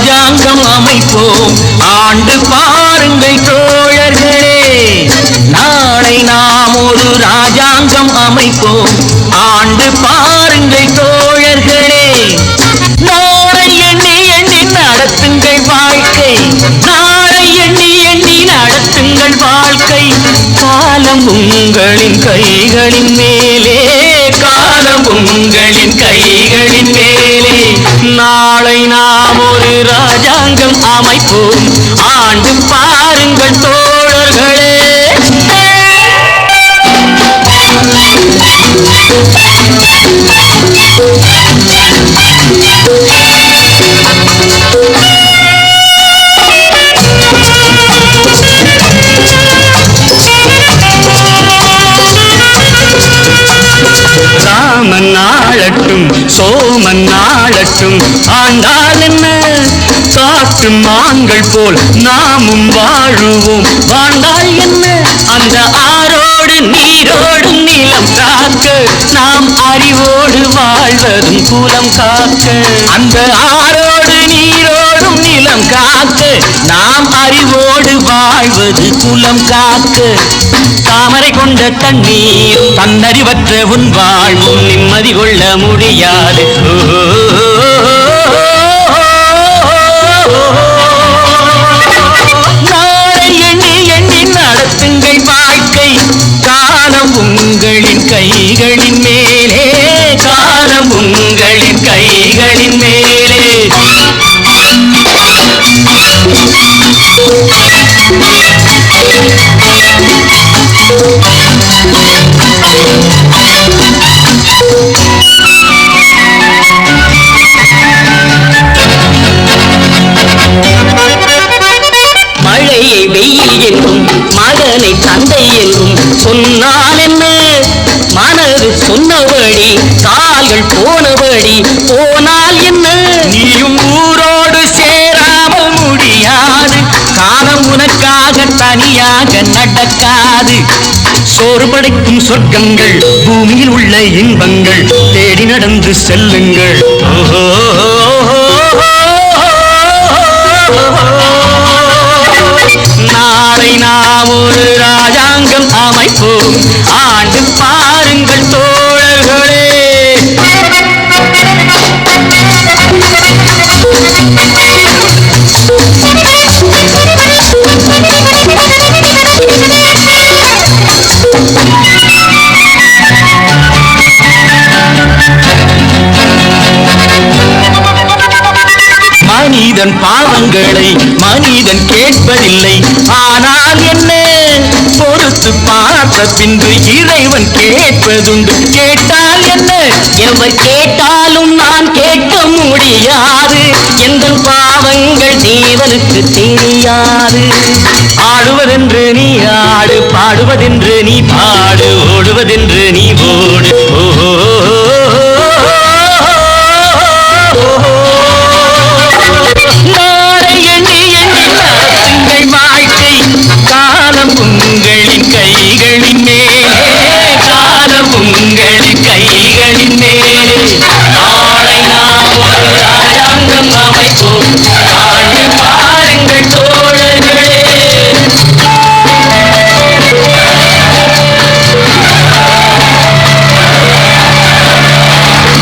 ராஜாங்கம் அமைப்போம் ஆண்டு பாருங்கள் தோழர்களே. நாளை நாம் ஒரு ராஜாங்கம் அமைப்போம் ஆண்டு பாருங்கள் தோழர்களே. நாளை எண்ணி எண்ணி நடத்துங்கள் வாழ்க்கை, நாளை எண்ணி எண்ணி நடத்துங்கள் வாழ்க்கை. காலம் உங்களின் கைகளின் மேலே, காலம் உங்களின் கைகளின் மேலே. நாளை நாம் ஒரு ராஜாங்கம் அமைப்போம் ஆண்டு பாருங்கள் தோழர்களே. ராமன் ஆளட்டும் சோமன் ஆளட்டும் ஆண்டால் என்ன, காட்டு மான்கள் போல் நாமும் வாழுவோம் வாழ்ந்தால் என்ன. அந்த ஆரோடு நீரோடும் நிலம் காக்க, நாம் அறிவோடு வாழ்வதும் குலம் காக்க. அந்த ஆரோடு நீரோடும் நிலம் காக்க, நாம் அறிவோடு வாழ்வது குலம் காக்க. தாமரை கொண்ட தண்ணீர் தன்னறிவற்ற உன் வாழ்வும் நிம்மதி கொள்ள முடியாது. நாளை எண்ணி எண்ணி நடத்துங்கள் வாழ்க்கை, காலம் உங்களின் கைகளின் மேலே, காலம் உங்களின் கைகளின் மேலே. மழையை வெயில் என்றும் மகனை தந்தை என்றும் சொன்னால் என்ன, மனது சொன்னபடி கால்கள் போனபடி போனால் என்ன. நீயும் ஊரோடு சேராமல் முடியாது, காலம் உனக்காக தனியாக நடக்காது. சோறு படைக்கும் சொர்க்கங்கள் பூமியில் உள்ள இன்பங்கள் தேடி நடந்து செல்லுங்கள். நாளை நாம் ஒரு ராஜாங்கம் அமைப்போம் ஆண்டு பாருங்கள் தோழர்களே. மனிதன் பாவங்களை மனிதன் கேட்பதில்லை, ஆனால் என்ன பொறுத்து பார்த்த பின்பு இறைவன் கேட்பதுண்டு. கேட்டால் என்ன, எவர் கேட்டாலும் நான் கேட்க முடியாது, எந்த பாவங்கள் தேவனுக்கு தெரியாது. ஆடுவதென்று நீ ஆடு, பாடுவதென்று நீ பாடு, ஓடுவதென்று நீ ஓடு. ஓஹோ